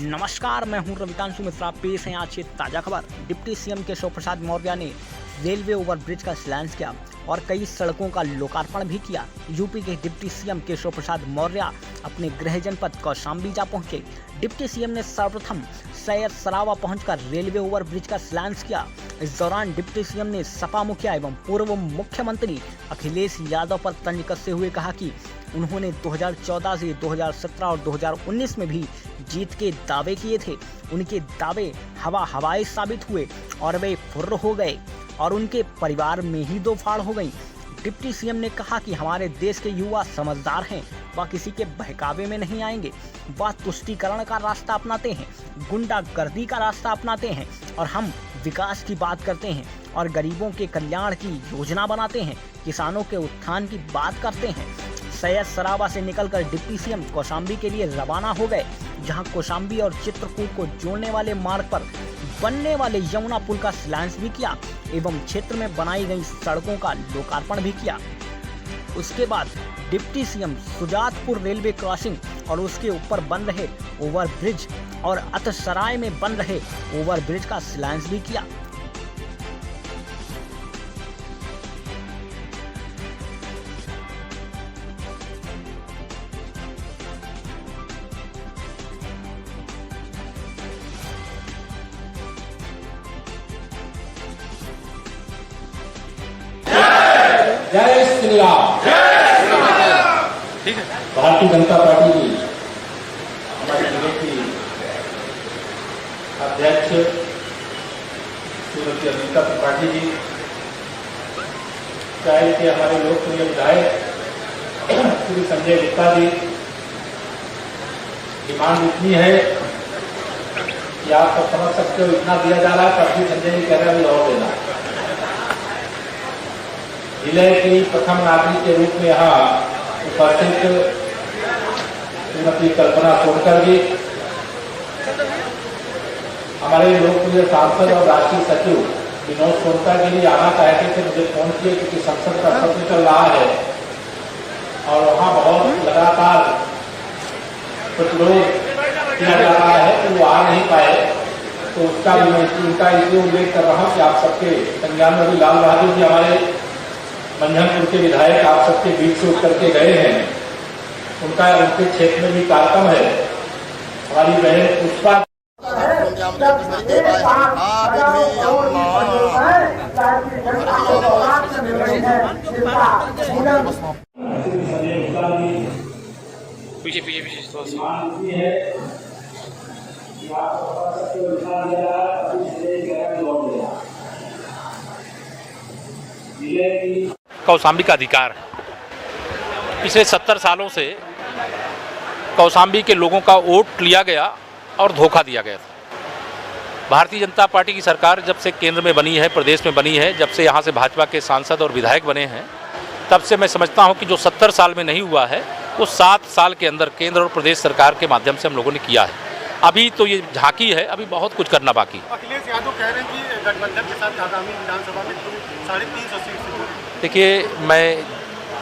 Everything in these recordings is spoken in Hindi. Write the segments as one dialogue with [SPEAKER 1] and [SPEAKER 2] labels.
[SPEAKER 1] नमस्कार, मैं हूं रविकांशु मिश्रा। पेश है आज की ताज़ा खबर। डिप्टी सीएम केशव प्रसाद मौर्य ने रेलवे ओवरब्रिज का शिलान्यास किया और कई सड़कों का लोकार्पण भी किया। यूपी के डिप्टी सीएम केशव प्रसाद मौर्य अपने गृह जनपद कौशाम्बी जा पहुंचे। डिप्टी सीएम ने सर्वप्रथम सैयद सरावा पहुंचकर रेलवे ओवरब्रिज का शिलान्यास किया। इस दौरान डिप्टी सीएम ने सपा मुखिया एवं पूर्व मुख्यमंत्री अखिलेश यादव पर तंज कसते हुए कहा कि उन्होंने 2014 से 2017 और 2019 में भी जीत के दावे किए थे। उनके दावे हवाई साबित हुए और वे फुर्र हो गए और उनके परिवार में ही दो फाड़ हो गई। डिप्टी सीएम ने कहा कि हमारे देश के युवा समझदार हैं, वह किसी के बहकावे में नहीं आएंगे। वह तुष्टीकरण का रास्ता अपनाते हैं, गुंडागर्दी का रास्ता अपनाते हैं और हम विकास की बात करते हैं और गरीबों के कल्याण की योजना बनाते हैं, किसानों के उत्थान की बात करते हैं। सैयद सरावा से निकलकर डिप्टी सीएम कौशाम्बी के लिए रवाना हो गए, जहां कौशाम्बी और चित्रकूट को जोड़ने वाले मार्ग पर बनने वाले यमुना पुल का शिलान्यास भी किया एवं क्षेत्र में बनाई गई सड़कों का लोकार्पण भी किया। उसके बाद deputy CM Sujatpur railway crossing और उसके ऊपर बन रहे ओवरब्रिज और अतसराय में बन रहे ओवरब्रिज का शिलान्यास भी किया।
[SPEAKER 2] जय श्री राम।
[SPEAKER 3] ठीक है।
[SPEAKER 2] भारतीय जनता पार्टी की हमारे जिले की अध्यक्ष श्रीमती अनीता त्रिपाठी जी, चाहे कि हमारे लोकप्रिय विधायक श्री संजय गुप्ता जी, डिमांड इतनी है कि आप सब समझ सकते हो, इतना दिया जा रहा है तब भी संजय जी कह रहे हैं और देना। जिले की प्रथम नागरिक के रूप में यहाँ उपस्थित श्रीमती कल्पना सोनकर जी, हमारे लोकप्रिय सांसद और राष्ट्रीय सचिव विनोद सोनकर जी आना चाहते थे, मुझे फोन किए क्योंकि संसद का सत्र चल रहा है और वहाँ बहुत लगातार प्रतिरोध किया जा रहा है तो वो आ नहीं पाए। तो उसका भी मैं उनका इसलिए उल्लेख कर रहा हूँ कि आप सबके संज्ञान में भी लाल बहादुर जी हमारे मंझनपुर के विधायक आप सबके बीच से उठ करके गए हैं। उनके क्षेत्र में भी कार्यक्रम है। हमारी बहन पुष्पा
[SPEAKER 3] पीछे पीछे पीछे कौशाम्बी का अधिकार है। पिछले 70 सालों से कौशाम्बी के लोगों का वोट लिया गया और धोखा दिया गया था। भारतीय जनता पार्टी की सरकार जब से केंद्र में बनी है, प्रदेश में बनी है, जब से यहाँ से भाजपा के सांसद और विधायक बने हैं, तब से मैं समझता हूँ कि जो 70 साल में नहीं हुआ है वो 7 साल के अंदर केंद्र और प्रदेश सरकार के माध्यम से हम लोगों ने किया है। अभी तो ये झांकी है, अभी बहुत कुछ करना बाकी।
[SPEAKER 4] अखिलेश यादव कह रहे हैं कि गठबंधन के साथ आगामी विधानसभा में 350 सीट।
[SPEAKER 3] देखिए, मैं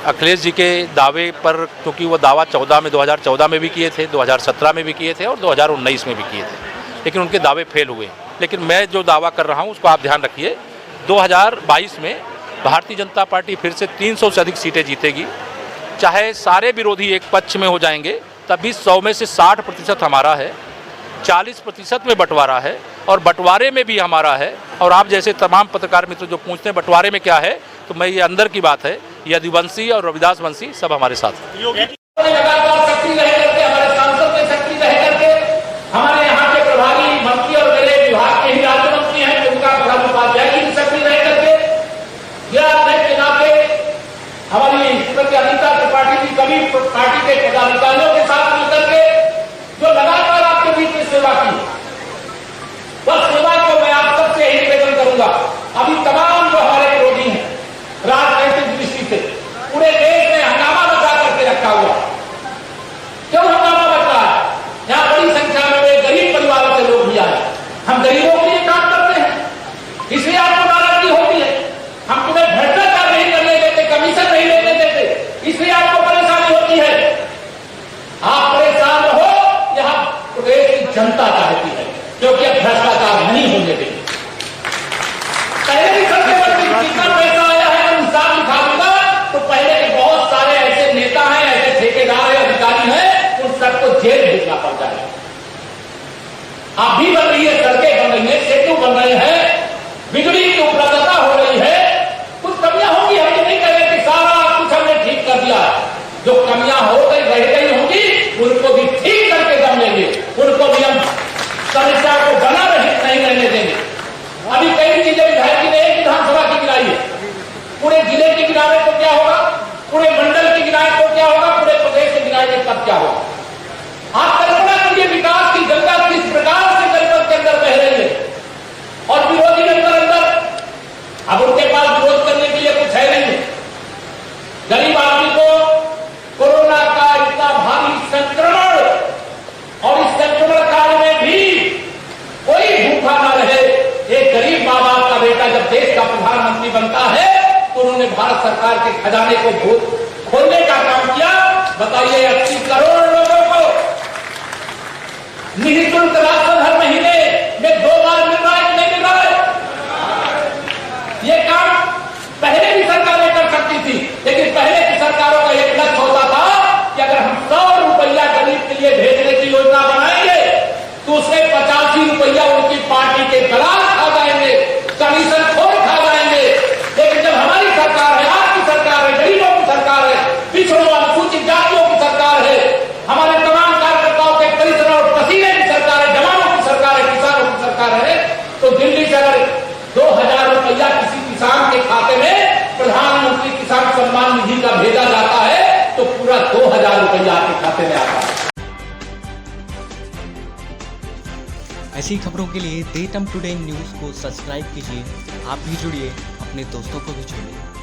[SPEAKER 3] अखिलेश जी के दावे पर, क्योंकि वो दावा 2014 में भी किए थे, 2017 में भी किए थे और 2019 में भी किए थे, लेकिन उनके दावे फेल हुए। लेकिन मैं जो दावा कर रहा हूँ उसको आप ध्यान रखिए, 2022 में भारतीय जनता पार्टी फिर से 300 से अधिक सीटें जीतेगी। चाहे सारे विरोधी एक पक्ष में हो जाएंगे तब भी 100 में से 60% हमारा है, 40% में बंटवारा है और बंटवारे में भी हमारा है। और आप जैसे तमाम पत्रकार मित्र जो पूछते हैं बंटवारे में क्या है, तो मैं ये अंदर की बात है, यदुवंशी और रविदास वंशी सब हमारे साथ हैं।
[SPEAKER 2] हमारे यहाँ के प्रभारी मंत्री और मेरे विभाग के ही राज्य मंत्री हैं, जिनका प्रधान उपाध्याय जी सक्रिय रह करके यह अध्यक्ष के नाते हमारी श्रीमती अनीता त्रिपाठी जी कभी पार्टी के पदाधिकारियों के साथ मिलकर के जो लगातार आपके बीच में सेवा की, वह सेवा को मैं आप सबसे यही निवेदन करूंगा। अभी तमाम जो हमारे विरोधी हैं राजनीतिक दृष्टि से पूरे देश में हंगामा मचा करके रखा हुआ। क्यों हंगामा मच रहा है? यहाँ बड़ी संख्या में गरीब परिवारों से लोग भी आए। हम गरीबों के लिए काम करते हैं, इसलिए आपको नाराजगी होती है। हम तुम्हें भ्रष्टाचार नहीं करने देते, कमीशन नहीं लेने देते, इसलिए आपको परेशानी होती है। आप परेशान रहो, यहाँ अभी बन रही है, सड़कें बन रही है, सेतु बन रहे हैं, बिजली की उपलब्धता हो रही है। कुछ कमियां होंगी, हम ये नहीं कह रहे कि सारा कुछ हमने ठीक कर दिया। जो कमियां हो गई रह गई होंगी उनको भी ठीक करके दम लेंगे, उनको भी हम समस्या को बना नहीं रहने देंगे। अभी कई चीजें विधायक जी ने एक विधानसभा की गिनाई है, पूरे जिले की गिनाए तो क्या होगा, पूरे मंडल की गिनाए तो क्या होगा, पूरे प्रदेश की गिनाए तब क्या होगा। आप कल्पना करिए विकास की गंगा किस प्रकार से जनपद के अंदर बह रही है और विरोधी अंदर अब उनके पास विरोध करने के लिए कुछ है नहीं। गरीब आदमी को कोरोना का इतना भारी संक्रमण और इस संक्रमण काल में भी कोई भूखा न रहे। एक गरीब माँ बाप का बेटा जब देश का प्रधानमंत्री बनता है तो उन्होंने भारत सरकार के खजाने को खोलने का काम किया। बताइए 80 करोड़ लोगों को निःशुल्क राशन हर महीने में 2 बार मिल रहा है कि नहीं मिल रहा है। ये काम पहले भी सरकारें कर सकती थी, लेकिन पहले की सरकारों का एक लक्ष्य होता था कि अगर हम 100 रुपया गरीब के लिए भेजने की योजना बनाएंगे तो उसमें 85 रुपया उनकी पार्टी के दलाल खा जाएंगे, कमीशन खोर खा जाएंगे। लेकिन जब हमारी सरकार है, आपकी सरकार है, गरीबों की सरकार है, पिछड़ों अनुसूचित जातियों की सरकार है, हमारे तमाम कार्यकर्ताओं के परिश्रम और पसीने की सरकार है, जवानों की सरकार है, किसानों की सरकार है, तो दिल्ली से अगर 2000 रुपया किसी किसान के खाते में प्रधानमंत्री किसान सम्मान निधि का भेजा जाता है तो पूरा 2000 रुपया आपके खाते में आता है।
[SPEAKER 5] ऐसी खबरों के लिए डेटम टुडे न्यूज़ को सब्सक्राइब कीजिए। आप भी जुड़िए, अपने दोस्तों को भी जोड़िए।